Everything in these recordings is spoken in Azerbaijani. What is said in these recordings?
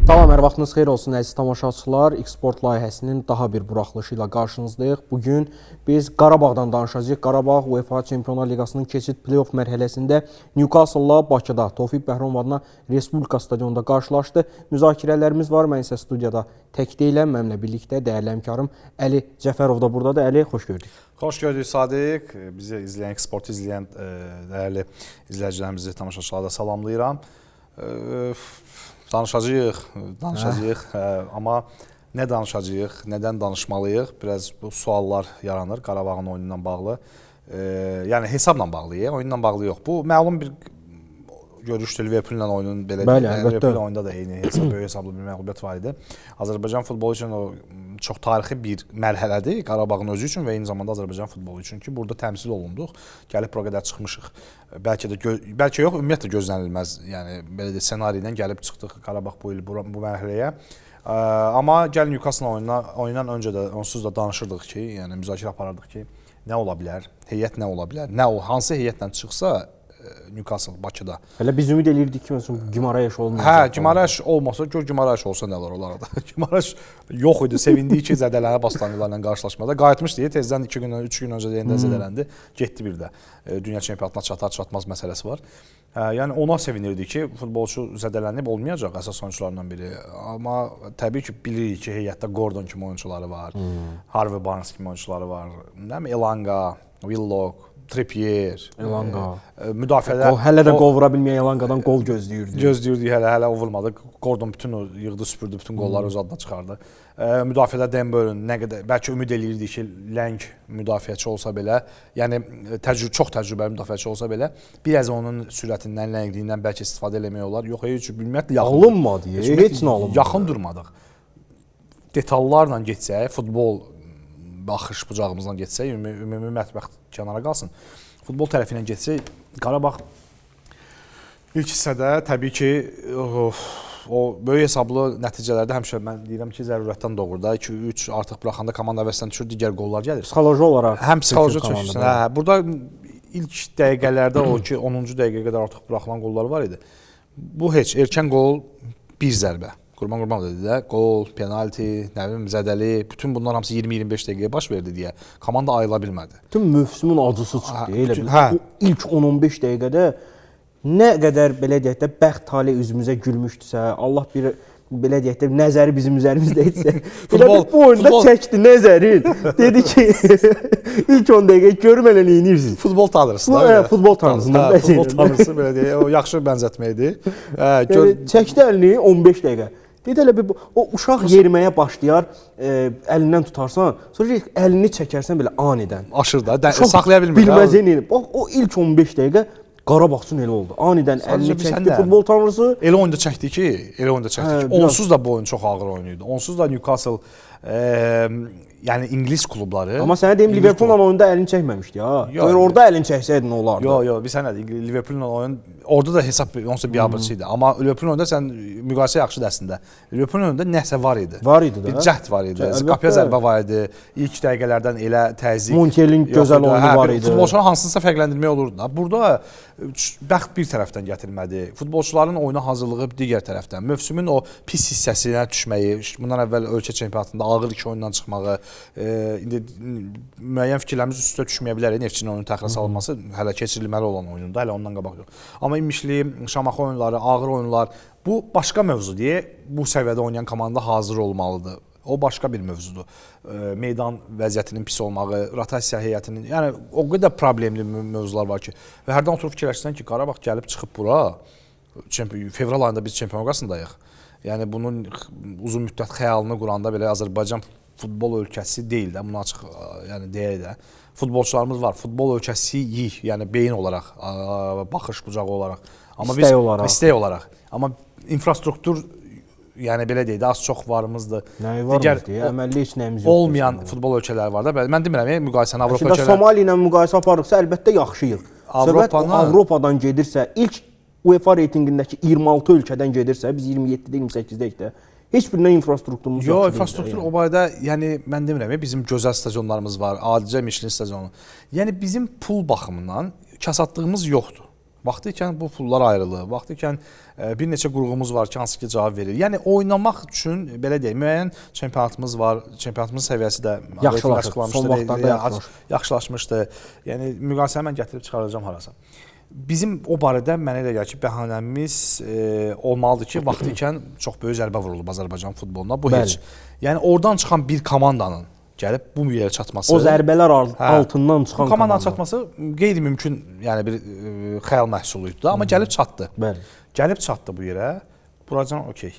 Salam, hər vaxtınız xeyir olsun əziz tamaşaçılar. X-Sport layihəsinin daha bir buraxılışı ilə qarşınızdayıq. Bugün biz Qarabağdan danışacağıq. Qarabağ UEFA Çempionlar Liqasının keçid play-off mərhələsində Newcastle-la Bakıda Tofiq Bəhromov adına Respublika stadionunda qarşılaşdı. Müzakirələrimiz var. Mən isə studiyada tək deyiləm. Mənimlə birlikdə dəyərli həmkarım Əli Cəfərov da buradadır. Əli, xoş gördük. Xoş gördük Sadiq. Bizi izləyən, X-Sport izləyən dəyərli izləyicilərimizi, tamaşaçıları da salamlayıram. Danışacağıq, amma nə danışacağıq, nədən danışmalıyıq? Biraz bu suallar yaranır Qarabağın oyunu ilə bağlı. Yəni hesabla bağlı, oyunla bağlı yox. Bu məlum bir görüşdür Liverpool ilə oyunun belə Liverpool oyunda da eyni böyük hesablı bir məğlubiyyət var idi. Azərbaycan futbolu üçün o çox tarixi bir mərhələdir Qarabağın özü üçün və eyni zamanda Azərbaycan futbolu üçün ki, burada təmsil olunduq, gəlib bura qədər çıxmışıq. Bəlkə yox, ümumiyyətlə gözlənilməz, yəni belə də ssenari ilə gəlib çıxdıq Qarabağ bu il bu mərhələyə. Amma gəl Newcastle oyundan öncə də onsuz da danışırdıq ki, yəni müzakirə aparırdıq ki, nə ola bilər, heyət nə ola bilər, hansı heyətlə çıxsa Newcastle Bakıda. Hələ biz ümid edirdik ki, məsələn, Gimaraş olmayacaq. Hə, Gimaraş olmasa, gör Gimaraş olsa nələr olardı. Gimaraş yox idi, sevindiyi ki, zədələnə Bostanlılarla qarşılaşmada. Qayıtmışdı, tezdən 2 gün, 3 gün öncə yenidən zədələndi. Getdi bir də. Dünya çempionatına çatar-çatmaz məsələsi var. Yəni ona sevinirdi ki, futbolçu zədələnib olmayacaq əsas oyuncularından biri. Amma təbii ki, bilirik ki, heyətdə Gordon kimi oyuncuları var, Harvey Barnes kimi oyuncuları var, Elanga, Willock, Trippier, Elanga. Müdafiədə hələ də qol vura bilməyən Elangadan qol gözləyirdi. Gözləyirdi, hələ o vurmadı. Gordon bütün o yığdı, süpürdü, bütün qolları öz adına çıxardı. Müdafiədə Denbörün nə qədər bəlkə ümid eləyirdi ki, ləng müdafiəçi olsa belə, yəni çox təcrübəli müdafiəçi olsa belə, biraz onun sürətindən, ləngliyindən bəlkə istifadə eləmək olar. Yox, heç ümumiyyətlə alınmadı, heç nə alınmadı. Yaxın durmadıq. Detallarla getsək, futbol baxış bucağımızdan getsək, ümumi mətbəx kənara qalsın. Futbol tərəfi ilə getsək, Qarabağ ilk hissədə təbii ki, o böyük hesablı nəticələrdə həmişə mən deyirəm ki, zərurətdən doğur da. 2-3 artıq buraxanda komanda əvəzdən düşür, digər qollar gəlir. Psixoloji olaraq. Həm psixoloji çöküşsən. Burada ilk dəqiqələrdə o ki, 10-cu dəqiqəyə qədər artıq buraxılan qollar var idi. Bu heç, erkən qol, bir zərbə. Qurban dedi də, qol, penalti, nə bilim, zədəli, bütün bunlar hamısı 20-25 dəqiqəyə baş verdi deyə komanda ayıla bilmədi. Bütün mövsümün acısı çıxdı, elə bil. O ilk 10-15 dəqiqədə nə qədər belə deyək də bəxt tali üzümüzə gülmüşdüsə, Allah bir belə deyək də nəzəri bizim üzərimizdə etsə, bu oyunda çəkdi nəzərin. Dedi ki, ilk 10 dəqiqə görür mənə neyinirsiniz? Futbol tanrısı da. Futbol tanrısı. Futbol tanrısı belə deyək, o yaxşı bənzətməkdir. Çəkdi əlini 15 dəqiqə. Deyir elə bir o uşaq yeriməyə başlayar, əlindən tutarsan, sonra əlini çəkərsən belə anidən. Aşır da, saxlaya bilmir. Bilməzən elə. Bax o ilk 15 dəqiqə Qarabağ üçün elə oldu. Anidən əlini çəkdi futbol tanrısı. Elə oyunda çəkdi ki, onsuz da bu oyun çox ağır oyun idi. Onsuz da Newcastle yəni İngilis klubları. Amma sənə deyim, Liverpool-la oyunda əlini çəkməmişdi ha. Orada əlini çəksəydin olardı. Yox, bir sənə deyim, Liverpool-la oyun orada da hesab onsuz biabırçı idi. Amma Liverpool oyunda sən müqayisə yaxşıdır əslində. Liverpool oyunda nəsə var idi. Var idi də. Bir cəhd var idi. Qapıya zərbə var idi. İlk dəqiqələrdən elə təzyiq. Montiel'in gözəl oyunu var idi. Futbolçuların hansınsa fərqləndirmək olurdu. Burada bəxt bir tərəfdən gətirmədi. Futbolçuların oyuna hazırlığı digər tərəfdən. Mövsümün o pis hissəsinə düşməyi, bundan əvvəl ölkə çempionatında ağır 2 oyundan çıxmağı, indi müəyyən fikirlərimiz üstə düşməyə bilər. Neftçinin oyunun təxirə salınması hələ keçirilməli olan oyununda, hələ ondan qabaq yox. Amma İmişli, Şamaxı oyunları, ağır oyunlar, bu başqa mövzudur deyə bu səviyyədə oynayan komanda hazır olmalıdır. O başqa bir mövzudur. Meydan vəziyyətinin pis olmağı, rotasiya heyətinin, yəni o qədər problemli mövzular var ki, və hərdən oturub fikirləşsən ki, Qarabağ gəlib çıxıb bura, fevral ayında biz çempion qasındayıq. Yəni bunun uzun müddət xəyalını quranda belə Azərbaycan futbol ölkəsi deyil də, bunu açıq yəni deyək də. Futbolçularımız var, futbol ölkəsiyik, yəni beyin olaraq, baxış bucağı olaraq. İstək olaraq. Amma infrastruktur, yəni belə deyək də, az çox varımızdır. Nəyi varımız deyə, əməlli heç nəyimiz yoxdur. Olmayan futbol ölkələri var da. Mən demirəm, müqayisəni Avropa ölkələri. Somali ilə müqayisə aparıqsa, əlbəttə yaxşıyıq. Avropadan gedirsə, ilk UEFA reytinqindəki 26 ölkədən gedirsə, biz 27-də, 28-dəyik də. Heç birinə infrastrukturumuz yoxdur. Yox, infrastruktur o barədə, yəni mən demirəm, bizim gözəl stadionlarımız var, adicə Michelin stadionu. Yəni bizim pul baxımından kasadlığımız yoxdur. Vaxtı ikən bu pullar ayrılır. Vaxtı ikən bir neçə qurğumuz var ki, hansı ki cavab verir. Yəni oynamaq üçün belə deyək, müəyyən çempionatımız var. Çempionatımızın səviyyəsi də yaxşılaşmışdı. Yəni müqayisəni mən gətirib çıxaracağam harasa. Bizim o barədə mənə elə gəlir ki, bəhanəmiz olmalıdır ki, vaxtı ikən çox böyük zərbə vurulub Azərbaycan futboluna. Bu heç. Yəni oradan çıxan bir komandanın gəlib bu yerə çatması. O zərbələr altından çıxan komandanın çatması qeyri-mümkün, yəni bir xəyal məhsulu idi, amma gəlib çatdı. Bəli. Gəlib çatdı bu yerə. Buracan okey.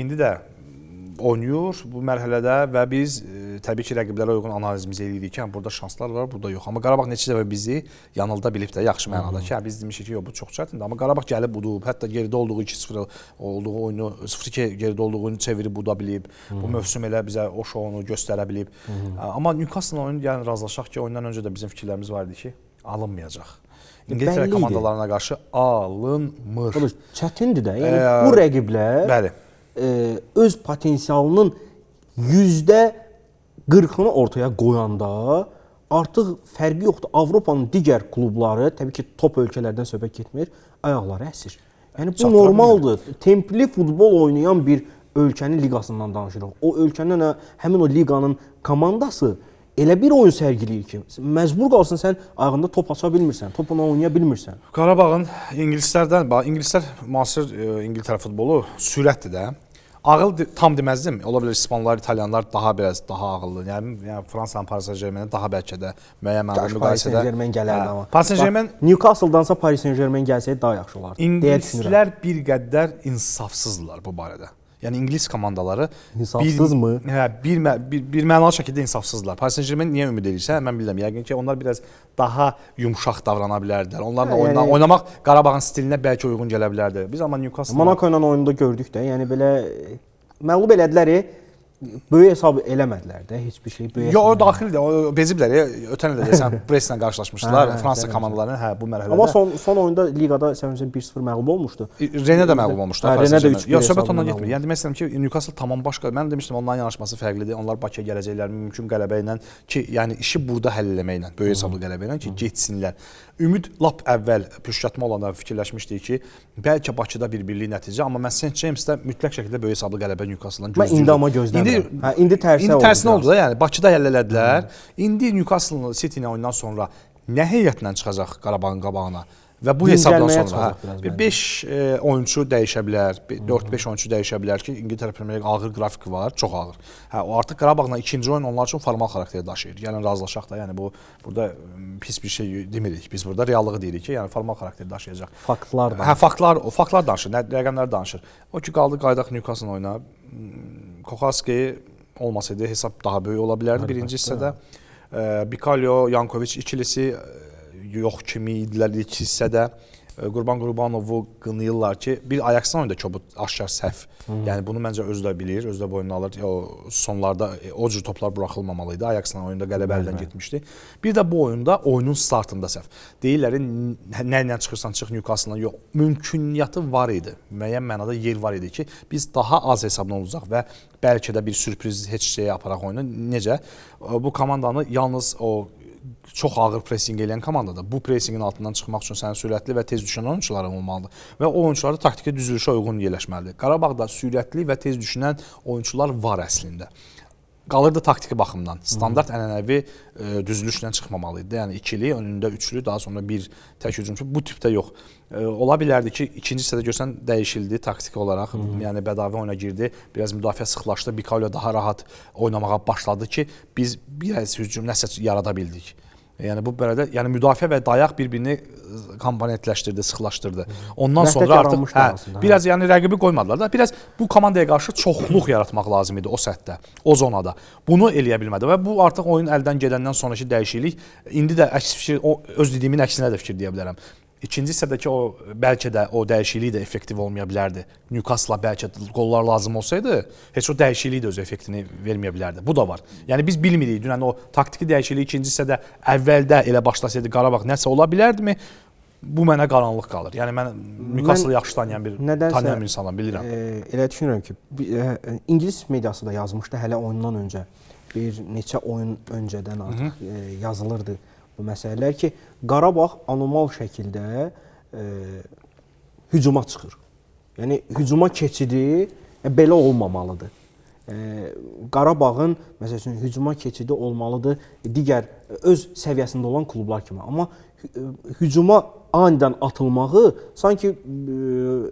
İndi də oynayır bu mərhələdə və biz təbii ki, rəqiblərə uyğun analizimizi eləyirik ki, burada şanslar var, burada yox. Amma Qarabağ neçə dəfə bizi yanılda bilib də, yaxşı mənada ki, biz demişik ki, yox, bu çox çətindir. Amma Qarabağ gəlib udub, hətta geridə olduğu 2-0 olduğu oyunu, 0-2 geridə olduğu oyunu çevirib uda bilib. Bu mövsüm elə bizə o şounu göstərə bilib. Amma Newcastle oyunu, yəni razılaşaq ki, oyundan öncə də bizim fikirlərimiz var idi ki, alınmayacaq. İngiltərə komandalarına qarşı alınmır. Çətindir də. Yəni bu rəqiblər öz potensialının %40-ını ortaya qoyanda artıq fərqi yoxdur. Avropanın digər klubları, təbii ki, top ölkələrdən söhbət getmir, ayaqları əsir. Yəni bu normaldır. Templi futbol oynayan bir ölkənin liqasından danışırıq. O ölkənin həmin o liqanın komandası elə bir oyun sərgiləyir ki, məcbur qalsın sən ayağında top aça bilmirsən, topla oynaya bilmirsən. Qarabağın ingilislərdən, ingilislər müasir İngiltərə futbolu sürətdir də. Ağıl tam deməzdim. Ola bilər İspanlılar, İtalyanlar daha ağıllı. Yəni Fransanın Paris Saint-Germain daha bəlkə də müəyyən mənada müqayisədə Paris Saint-Germain gələrdi amma. Paris Saint-Germain Newcastle-dansa Paris Saint-Germain gəlsəydi daha yaxşı olardı. İngilislər bir qədər insafsızdırlar bu barədə. Yəni İngilis komandaları insafsızmı? Bir mənalı şəkildə insafsızdırlar. Paris Saint-Germain niyə ümid edirsə, mən bilmirəm. Yəqin ki, onlar biraz daha yumşaq davrana bilərdilər. Onlarla oynamaq Qarabağın stilinə bəlkə uyğun gələ bilərdi. Biz amma Newcastle Monaco ilə oyunda gördük də. Yəni belə məğlub elədilər, böyük hesab eləmədilər də, heç bir şey böyük. Yox, o daxildir. O beziblər. Ötən ildə desən Brestlə qarşılaşmışdılar. Fransa komandalarının bu mərhələdə. Amma son oyunda liqada səmimisən 1-0 məğlub olmuşdu. Rennes də məğlub olmuşdu. Rennes də 3-1. Yox, söhbət ondan getmir. Yəni demək istəyirəm ki, Newcastle tamam başqa. Mən demişdim onların yanaşması fərqlidir. Onlar Bakıya gələcəklər mümkün qələbə ilə ki, yəni işi burada həll eləməklə, böyük hesablı qələbə ilə ki, getsinlər. Ümid lap əvvəl püşkatma olanda fikirləşmişdik ki, bəlkə Bakıda bir-birlik nəticə, amma mən St. Jamesdə mütləq şəkildə böyük hesablı qələbə Newcastle-dan gözləyirdim. Mən indi amma gözləmirəm. İndi tərsinə oldu da, yəni Bakıda həll elədilər. İndi Newcastle City ilə oyundan sonra nə heyətlə çıxacaq Qarabağın qabağına? Və bu hesabdan sonra bir 5 oyunçu dəyişə bilər, 4-5 oyunçu dəyişə bilər ki, İngiltərə Premyer Liq ağır qrafiki var, çox ağır. O artıq Qarabağla ikinci oyun onlar üçün formal xarakter daşıyır. Yəni razılaşaq da, yəni bu burada pis bir şey demirik. Biz burada reallığı deyirik ki, yəni formal xarakter daşıyacaq. Faktlar da. Faktlar danışır, rəqəmlər danışır. O ki qaldı qaydaq Newcastle oyuna. Kohaski olmasaydı hesab daha böyük ola bilərdi birinci hissədə. Bikalyo, Yankovic ikilisi yox kimi idilər ilk hissədə. Qurban Qurbanovu qınayırlar ki, bir Ajax-dan oyunda kobud aşkar səhv. Yəni bunu məncə özü də bilir, özü də boynuna alır. O sonlarda o cür toplar buraxılmamalı idi. Ajax-dan oyunda qələbə əldən getmişdi. Bir də bu oyunda oyunun startında səhv. Deyirlər nə ilə çıxırsan çıx Newcastle-dan yox. Mümküniyyəti var idi. Müəyyən mənada yer var idi ki, biz daha az hesabdan olacaq və bəlkə də bir sürpriz heç şeyə aparaq oyunu. Necə? Bu komandanı yalnız o çox ağır pressinq eləyən komandadır. Bu pressinqin altından çıxmaq üçün sənin sürətli və tez düşən oyunçuların olmalıdır. Və o oyunçular da taktiki düzülüşə uyğun yerləşməlidir. Qarabağda sürətli və tez düşən oyunçular var əslində. Qalırdı taktiki baxımdan. Standart ənənəvi düzülüşlə çıxmamalı idi. Yəni ikili, önündə üçlü, daha sonra bir tək hücumçu. Bu tipdə yox. Ola bilərdi ki, ikinci hissədə görsən dəyişildi taktiki olaraq. Yəni Bədavi oyuna girdi, biraz müdafiə sıxlaşdı. Bikalyo daha rahat oynamağa başladı ki, biz biraz hücum nəsə yarada bildik. Yəni bu barədə, yəni müdafiə və dayaq bir-birini komponentləşdirdi, sıxlaşdırdı. Ondan sonra artıq biraz yəni rəqibi qoymadılar da. Biraz bu komandaya qarşı çoxluq yaratmaq lazım idi o səthdə, o zonada. Bunu eləyə bilmədi və bu artıq oyun əldən gedəndən sonraki dəyişiklik indi də əks fikir, öz dediyimin əksinə də fikir deyə bilərəm. İkinci hissədəki o bəlkə də o dəyişiklik də effektiv olmaya bilərdi. Newcastle-a bəlkə qollar lazım olsaydı, heç o dəyişiklik də öz effektini verməyə bilərdi. Bu da var. Yəni biz bilmirik, dünən o taktiki dəyişiklik ikinci hissədə əvvəldə elə başlasaydı Qarabağ nəsə ola bilərdimi? Bu mənə qaranlıq qalır. Yəni mən Newcastle-ı yaxşı tanıyan bir insanam, bilirəm. Elə düşünürəm ki, İngilis mediası da yazmışdı hələ oyundan öncə. Bir neçə oyun öncədən artıq yazılırdı bu məsələlər ki, Qarabağ anormal şəkildə hücuma çıxır. Yəni hücuma keçidi belə olmamalıdır. Qarabağın məsəl üçün hücuma keçidi olmalıdır digər öz səviyyəsində olan klublar kimi. Amma hücuma anidən atılmağı sanki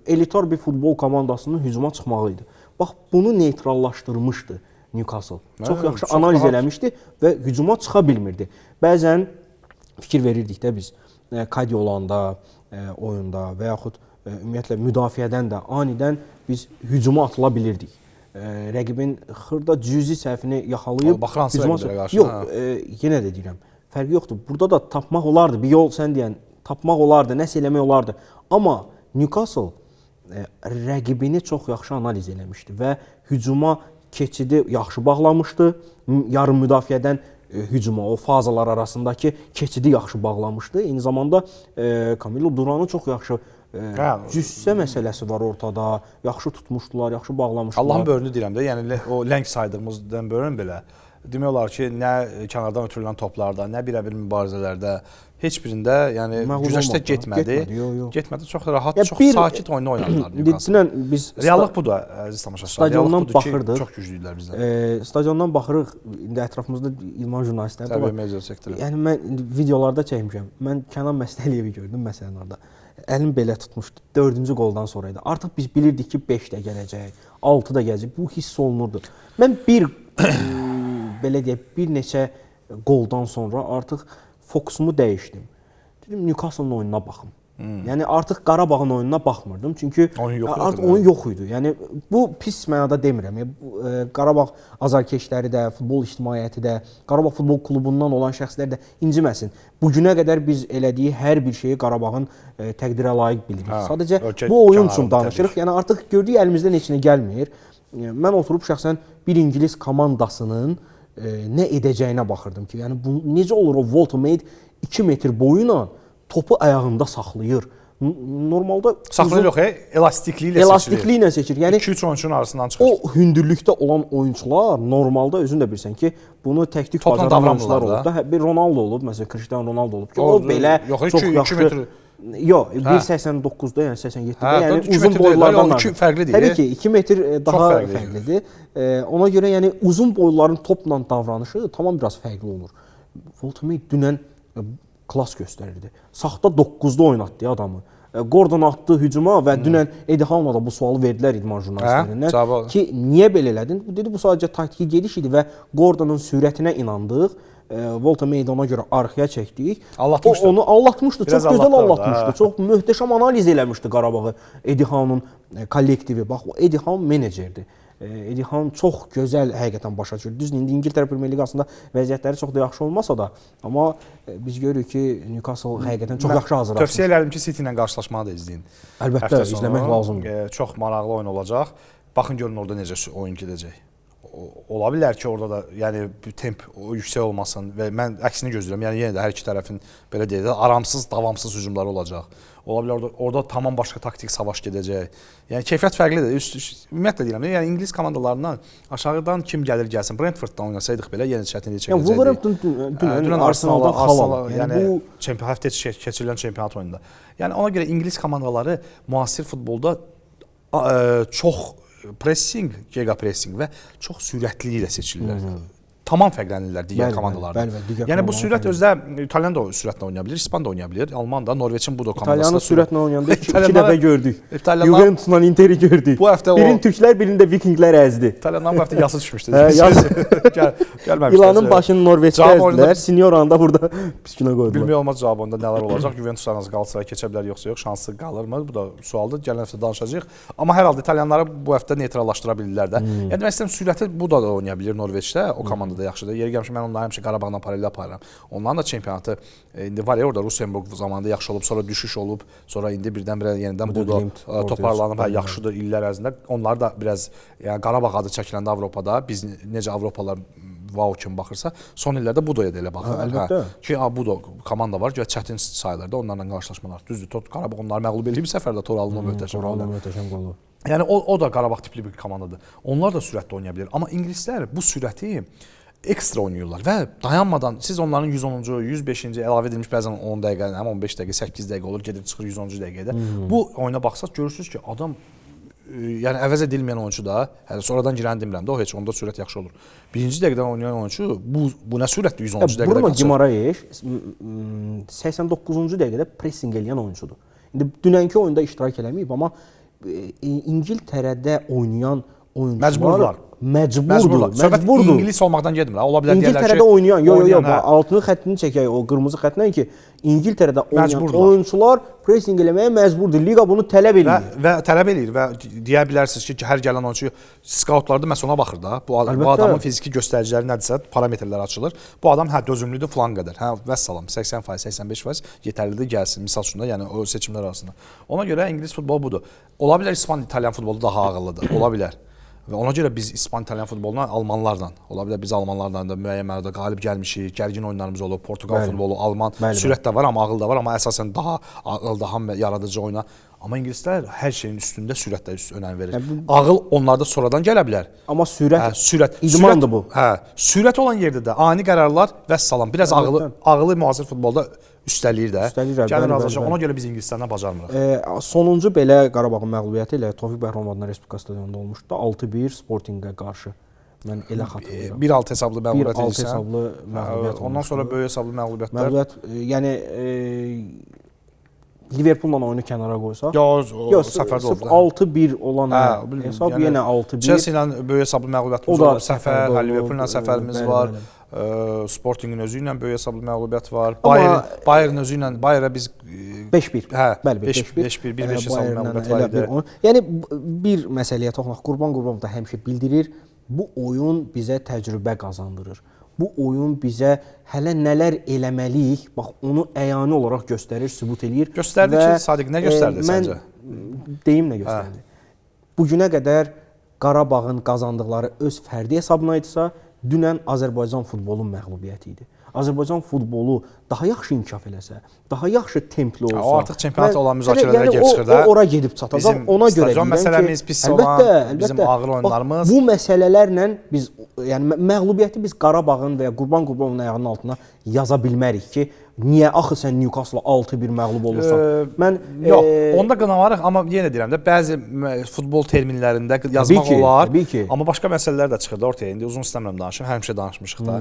elitar bir futbol komandasının hücuma çıxmağı idi. Bax bunu neytrallaşdırmışdı Newcastle. Çox yaxşı analiz eləmişdi və hücuma çıxa bilmirdi. Bəzən fikir verirdik də biz Kadi olanda oyunda və yaxud ümumiyyətlə müdafiədən də anidən biz hücuma atıla bilirdik. Rəqibin xırda cüzi səhvini yaxalayıb hücuma qarşı. Yox, yenə də deyirəm, fərqi yoxdur. Burada da tapmaq olardı, bir yol sən deyən tapmaq olardı, nəsə eləmək olardı. Amma Newcastle rəqibini çox yaxşı analiz eləmişdi və hücuma keçidi yaxşı bağlamışdı. Yarım müdafiədən hücuma, o fazalar arasındakı keçidi yaxşı bağlamışdı. Eyni zamanda Camilo Duran'ı çox yaxşı cüssə məsələsi var ortada. Yaxşı tutmuşdular, yaxşı bağlamışdılar. Allahın bölünü deyirəm də, yəni o ləng saydığımızdan bölün belə. Demək olar ki, nə kənardan ötürülən toplarda, nə birə-bir mübarizələrdə heç birində yəni güzəştə getmədi. Getmədi. Çox rahat, çox sakit oyunu oynadılar Newcastle. Reallıq budur, əziz tamaşaçılar. Stadiondan baxırdıq. Çox güclüdülər bizdən. Stadiondan baxırıq. İndi ətrafımızda idman jurnalistləri var. Təbii media sektoru. Yəni mən videolarda çəkmişəm. Mən Kənan Məstəliyevi gördüm məsələn orada. Əlim belə tutmuşdu. 4-cü qoldan sonra idi. Artıq biz bilirdik ki, 5 də gələcək, 6 da gələcək. Bu hiss olunurdu. Mən belə deyək, bir neçə qoldan sonra artıq fokusumu dəyişdim. Dedim Newcastle-ın oyununa baxım. Yəni artıq Qarabağın oyununa baxmırdım. Çünki artıq oyun yox idi. Yəni bu pis mənada demirəm. Qarabağ azarkeşləri də, futbol ictimaiyyəti də, Qarabağ futbol klubundan olan şəxslər də inciməsin. Bu günə qədər biz elədiyi hər bir şeyi Qarabağın təqdirə layiq bilirik. Sadəcə bu oyun üçün danışırıq. Yəni artıq gördük əlimizdən heç nə gəlmir. Mən oturub şəxsən bir İngilis komandasının nə edəcəyinə baxırdım ki, yəni bu necə olur o Volta-Made 2 metr boyuyla topu ayağında saxlayır. Normalda saxlayır yox, elastikliyi ilə seçir. Yəni 2-3 oyunçunun arasından çıxır. O hündürlükdə olan oyunçular normalda özün də bilirsən ki, bunu təktik bacaran oyunçular olub da. Bir Ronaldo olub, məsələn Cristiano Ronaldo olub ki, o belə çox yaxşı. Yox, 1.89-da, yəni 87-də, yəni uzun boylardan fərqlidir. Təbii ki, 2 metr daha fərqlidir. Ona görə yəni uzun boyların topla davranışı tamam biraz fərqli olur. Volta-Made dünən klass göstərirdi. Saxta 9-da oynatdı adamı. Gordon atdı hücuma və dünən Eddie Howe'a da bu sualı verdilər idman jurnalistlərindən ki, niyə belə elədin? Dedi bu sadəcə taktiki gediş idi və Gordonun sürətinə inandıq. Volta-Made ona görə arxaya çəkdik. Allatmışdı. Onu allatmışdı, çox gözəl allatmışdı. Çox möhtəşəm analiz eləmişdi Qarabağı Eddie Howe'un kollektivi. Bax, o Eddie Howe menecerdir. Eddie Howe çox gözəl həqiqətən başa düşür. Düzdür, indi İngiltərə Premyer Liqasında vəziyyətləri çox da yaxşı olmasa da, amma biz görürük ki, Newcastle həqiqətən çox yaxşı hazırlaşır. Tövsiyə edirəm ki, City ilə qarşılaşmanı da izləyin. Əlbəttə, izləmək lazımdır. Çox maraqlı oyun olacaq. Baxın görün orada necə oyun gedəcək. Ola bilər ki, orada da yəni temp yüksək olmasın və mən əksini gözləyirəm. Yəni yenə də hər iki tərəfin belə deyək də aramsız, davamsız hücumları olacaq. Ola bilər orada tamam başqa taktik savaş gedəcək. Yəni keyfiyyət fərqlidir. Ümumiyyətlə deyirəm, yəni İngilis komandalarından aşağıdan kim gəlir gəlsin. Brentforddan oynasaydıq belə yenə çətinlik çəkəcəkdik. Yəni Wolverhampton dünən Arsenaldan xal. Yəni bu həftə keçirilən çempionat oyununda. Yəni ona görə İngilis komandaları müasir futbolda çox pressing, giga pressing və çox sürətli ilə seçilirlər. Tamam fərqlənirlər digər komandalardan. Yəni bu sürət özdə İtalyan da sürətlə oynaya bilər, İspan da oynaya bilər, Alman da, Norveçin budo komandasında sürətlə oynayanda 2 dəfə gördük. Juventusla Interi gördük. Bu həftə birini türklər, birini də Vikinglər əzdi. İtalyanlar bu həftə yası düşmüşdü. Gəlməmişlər. İlanın başını Norveçdə əzdilər, Sinyoranı da burada piskinə qoydular. Bilmək olmaz cavabında nələr olacaq. Juventus arası Qalatasaraya keçə bilər yoxsa yox, şansı qalırmı? Bu da sualdır. Gələn həftə danışacağıq. Amma hər halda İtalyanları bu həftə neytrallaşdıra bilirlər də. Yəni demək istəyirəm sürəti bu da oynaya bilər Norveçdə, o komanda da yaxşıdır. Yeri gəlmiş mən onları həmişə Qarabağla paralel aparıram. Onların da çempionatı indi var ya orada Rustenburg zamanında yaxşı olub, sonra düşüş olub, sonra indi birdən-birə yenidən budo toparlanıb, hə yaxşıdır illər ərzində. Onlar da biraz yəni Qarabağ adı çəkiləndə Avropada biz necə Avropalılar wow kimi baxırsa, son illərdə budoya da elə baxır. Əlbəttə. Ki budo komanda var, çətin sayılarda onlarla qarşılaşmalar. Düzdür, Qarabağ onları məğlub edib səfərdə Toralının möhtəşəm qolu. Yəni o da Qarabağ tipli bir komandadır. Onlar da sürətli oynaya bilər. Amma ingilislər bu sürəti ekstra oynayırlar və dayanmadan siz onların 110-cu, 105-ci əlavə edilmiş bəzən 10 dəqiqə, 15 dəqiqə, 8 dəqiqə olur, gedir çıxır 110-cu dəqiqədə. Bu oyuna baxsaq görürsüz ki, adam yəni əvəz edilməyən oyunçu da, hələ sonradan girəni demirəm də, o heç onda sürət yaxşı olur. Birinci dəqiqədən oynayan oyunçu bu nə sürətli 110-cu dəqiqədə Bruno qaçır. Gimaraes 89-cu dəqiqədə pressing eləyən oyunçudur. İndi dünənki oyunda iştirak eləməyib, amma İngiltərədə oynayan oyunçular məcburdur. Söhbət ingilis olmaqdan getmir. Ola bilər deyirlər ki, İngiltərədə oynayan, altını xəttini çəkək, o qırmızı xətdən ki, İngiltərədə oynayan oyunçular pressing eləməyə məcburdur. Liqa bunu tələb edir. Və tələb edir və deyə bilərsiniz ki, hər gələn oyunçu skautlarda məhz ona baxır da. Bu adamın fiziki göstəriciləri nədirsə, parametrlər açılır. Bu adam dözümlüdür falan qədər. Vəssalam 80%, 85% yetərlidir gəlsin. Misal üçün də, yəni o seçimlər arasında. Ona görə ingilis futbolu budur. Ola bilər İspan, İtalyan futbolu daha ağıllıdır. Ola bilər. Və ona görə biz İspan, İtalyan futboluna almanlardan, ola bilər biz almanlardan da müəyyən mənada qalib gəlmişik, gərgin oyunlarımız olub, Portuqal futbolu, Alman, sürət də var, amma ağıl da var, amma əsasən daha ağıl, daha yaradıcı oyuna. Amma ingilislər hər şeyin üstündə sürətdə önəm verir. Ağıl onlarda sonradan gələ bilər. Amma sürət idmandır bu. Sürət olan yerdə də ani qərarlar vəssalam, biraz ağılı müasir futbolda üstəliyir də. Gəlir razılaşaq. Ona görə biz ingilislərdən bacarmırıq. Sonuncu belə Qarabağın məğlubiyyəti ilə Tofiq Bəhrəmovun Respublika stadionunda olmuşdu. 6-1 Sportingə qarşı. Mən elə xatırlayıram. 1-6 hesablı məğlubiyyət edirsən. 1-6 hesablı məğlubiyyət. Ondan sonra böyük hesablı məğlubiyyətlər. Məğlubiyyət, yəni Liverpulla oyunu kənara qoysaq. Yox, səfərdə oldu. 6-1 olan hesab yenə 6-1. Chelsea ilə böyük hesablı məğlubiyyətimiz var. Səfər, Liverpulla səfərimiz var. Sportingin özü ilə böyük hesablı məğlubiyyət var. Bayern özü ilə, Bayerə biz 5-1. Bəli, 5-1, 1-5 hesablı məğlubiyyət var idi. Yəni bir məsələyə toxunaq. Qurban Qurbanov da həmişə bildirir. Bu oyun bizə təcrübə qazandırır. Bu oyun bizə hələ nələr eləməliyik, bax onu əyani olaraq göstərir, sübut eləyir. Göstərdi ki, Sadiq, nə göstərdi səncə? Mən deyim nə göstərdi. Bugünə qədər Qarabağın qazandıqları öz fərdi hesabına idisə, dünən Azərbaycan futbolunun məğlubiyyəti idi. Azərbaycan futbolu daha yaxşı inkişaf eləsə, daha yaxşı templi olsa, o artıq çempionat olan müzakirələrə gəlib çıxır da. O ora gedib çatacaq. Ona görə stadion məsələmiz pis olan, bizim ağır oyunlarımız. Bu məsələlərlə biz, yəni məğlubiyyəti biz Qarabağın və ya Qurban Qurbanovun ayağının altına yaza bilmərik ki, niyə axı sən Newcastle 6-1 məğlub olursan? Mən yox, onda qınamarıq, amma yenə deyirəm də bəzi futbol terminlərində yazmaq olar. Amma başqa məsələlər də çıxır da ortaya. İndi uzun istəmirəm danışım, həmişə danışmışıq da.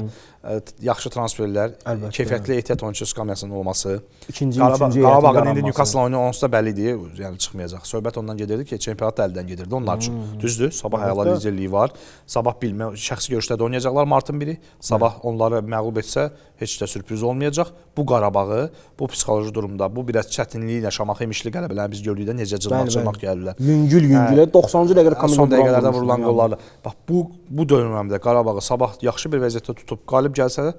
Yaxşı transferlər, keyfiyyətli ehtiyat oyunçu skamyasının olması. Qarabağın indi Newcastle oyunu onsuz da bəllidir, yəni çıxmayacaq. Söhbət ondan gedirdi ki, çempionat da əldən gedirdi onlar üçün. Düzdür, sabah əla liderliyi var. Sabah bilmə, şəxsi görüşdə də oynayacaqlar martın 1-i. Sabah onları məğlub etsə heç də sürpriz olmayacaq. Bu Qarabağı, bu psixoloji durumda, bu biraz çətinliyi ilə Şamaxı imişli qələbələri biz gördük də necə cırmaq gəlirlər. Yüngül-yüngülə 90-cı dəqiqədə son dəqiqələrdə vurulan qollarla. Bax bu dövrəmdə Qarabağı sabah yaxşı bir vəziyyətdə tutub qalib gəlsə də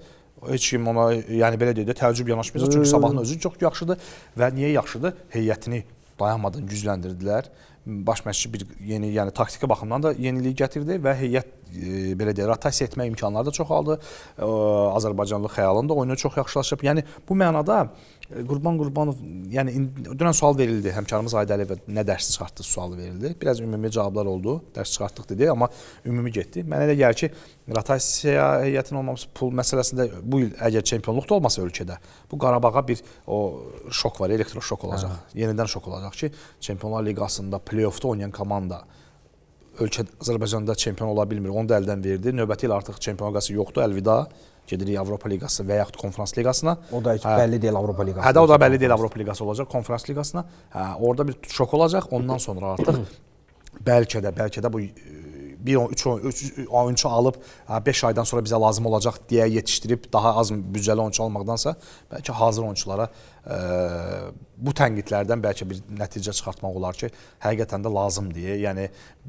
heç kim ona, yəni belə deyək də təəccüb yanaşmayacaq. Çünki Sabahın özü çox yaxşıdır və niyə yaxşıdır? Heyətini dayanmadan gücləndirdilər. Baş məşqçi bir yeni, yəni taktiki baxımdan da yenilik gətirdi və heyət belə deyək, rotasiya etmə imkanları da çoxaldı. Azərbaycanlı xəyalın da oyunu çox yaxşılaşıb. Yəni bu mənada Qurban Qurbanov, yəni dünən sual verildi, həmkarımız Aid Əliyevə nə dərs çıxartdı sualı verildi. Biraz ümumi cavablar oldu, dərs çıxartdıq dedi, amma ümumi getdi. Mənə elə gəlir ki, rotasiya heyətinin olmaması pul məsələsində bu il əgər çempionluq da olmasa ölkədə, bu Qarabağa bir o şok var, elektroşok olacaq. Yenidən şok olacaq ki, Çempionlar Liqasında play-offda oynayan komanda ölkə Azərbaycanda çempion ola bilmir. Onu da əldən verdi. Növbəti il artıq Çempionlar Liqası yoxdur, əlvida. Gedirik Avropa Liqası və yaxud Konferans Liqasına. O da heç bəlli deyil Avropa Liqası. Hə də o da bəlli deyil Avropa Liqası olacaq, Konferans Liqasına. Orada bir şok olacaq. Ondan sonra artıq bəlkə də bu 3 oyunçu alıb 5 aydan sonra bizə lazım olacaq deyə yetişdirib daha az büdcəli oyunçu almaqdansa bəlkə hazır oyunçulara bu tənqidlərdən bəlkə bir nəticə çıxartmaq olar ki, həqiqətən də lazımdır. Yəni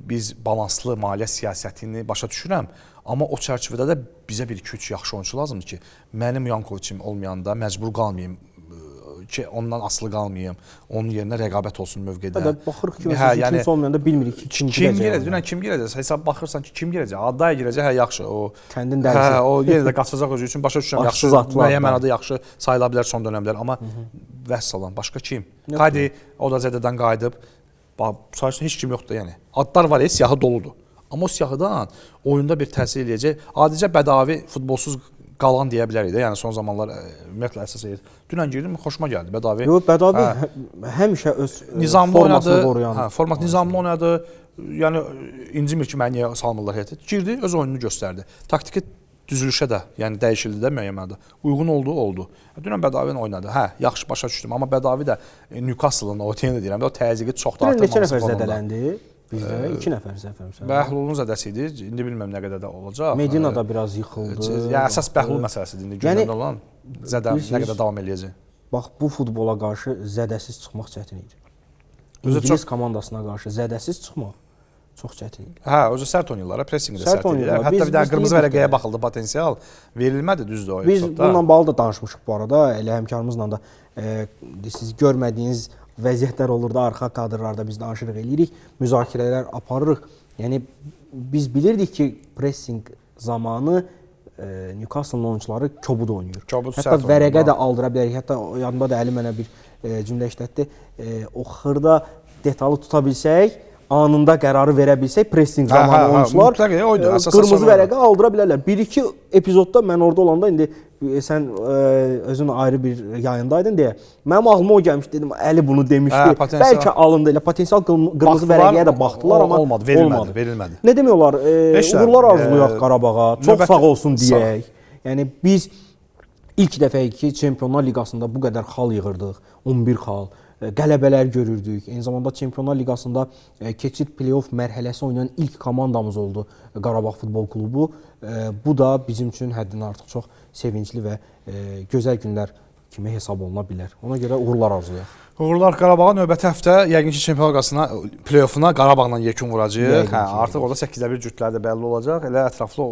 biz balanslı maliyyə siyasətini başa düşürəm, amma o çərçivədə də bizə bir 2-3 yaxşı oyunçu lazımdır ki, mənim Yankoviçim olmayanda məcbur qalmayım ki, ondan asılı qalmayım, onun yerinə rəqabət olsun mövqedə. Baxırıq ki, kimsə olmayanda bilmirik ki, kim girəcək. Kim girəcək? Hesab baxırsan ki, kim girəcək? Adaya girəcək, yaxşı. Kəndin dərsi. O yenə də qaçacaq özü üçün, başa düşürəm, yaxşı, müəyyən mənada yaxşı sayıla bilər son dönəmlər, amma vəssalam, başqa kim? Qadi, o da zədədən qayıdıb, heç kim yoxdur, yəni. Adlar var, siyahı doludur. Amma o siyahıdan oyunda bir təsir eləyəcək. Adicə bədavi futbolsuz qalan deyə bilərik də. Yəni son zamanlar ümumiyyətlə əsas edir. Dünən girdim, xoşuma gəldi bədavi. Yox, bədavi həmişə öz nizamlı formasını oynadı. qoruyan. Format nizamlı oynadı. Yəni incimir ki, məni niyə salmırlar heyətə. Girdi, öz oyununu göstərdi. Taktiki düzülüşə də, yəni dəyişildi də müəyyən mənada. Uyğun oldu. Dünən Bədavi ilə oynadı. Hə, yaxşı başa düşdüm, amma Bədavi də Newcastle-ın o deyəndə deyirəm də o təzyiqi çox da artırmaması. Neçə nəfər zədələndi? Bizdə 2 nəfər zəfərimsə. Bəhlulun zədəsi idi. İndi bilmirəm nə qədər də olacaq. Medina da biraz yıxıldı. Yəni əsas Bəhlul məsələsidir indi gündəmdə olan. Zədə nə qədər davam eləyəcək. Bax bu futbola qarşı zədəsiz çıxmaq çətin idi. İngilis komandasına qarşı zədəsiz çıxmaq çox çətin idi. Hə, özü sərt oynayırlar, pressinqi də sərt edirlər. Hətta bir dənə qırmızı vərəqəyə baxıldı, potensial verilmədi, düzdür o. Biz bununla bağlı da danışmışıq bu arada. Elə həmkarımızla da siz görmədiyiniz vəziyyətlər olurdu arxa kadrlarda biz danışırıq eləyirik, müzakirələr aparırıq. Yəni biz bilirdik ki, pressing zamanı Newcastle oyunçuları kobud oynayır. Hətta vərəqə də aldıra bilərik. Hətta yanında da Əli mənə bir cümlə işlətdi. O xırda detalı tuta bilsək, anında qərarı verə bilsək, pressing zamanı oyunçular qırmızı vərəqə aldıra bilərlər. 1-2 epizodda mən orada olanda, indi sən özün ayrı bir yayındaydın deyə, mənim ağlıma o gəlmişdi, dedim, Əli bunu demişdi, bəlkə alındı, elə potensial qırmızı vərəqəyə də baxdılar, amma olmadı, verilmədi. Nə demək olar, uğurlar arzuluyaq Qarabağa, çox sağ olsun deyək. Yəni biz ilk dəfə ki, Çempionlar Liqasında bu qədər xal yığırdıq, 11 xal. Qələbələr görürdük. Eyni zamanda Çempionlar Liqasında keçid play-off mərhələsi oynayan ilk komandamız oldu Qarabağ Futbol Klubu. Bu da bizim üçün həddindən artıq çox sevincli və gözəl günlər kimi hesab oluna bilər. Ona görə uğurlar arzulayaq. Uğurlar Qarabağa. Növbəti həftə yəqin ki, Çempionlar Liqasına play-offuna Qarabağla yekun vuracağıq. Hə, artıq orada 8-də 1 cütləri də bəlli olacaq. Elə ətraflı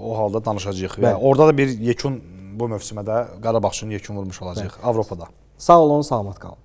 o halda danışacağıq. Və orada da bir yekun bu mövsümə də Qarabağ üçün yekun vurmuş olacaq Avropada. Sağ olun, salamat qalın.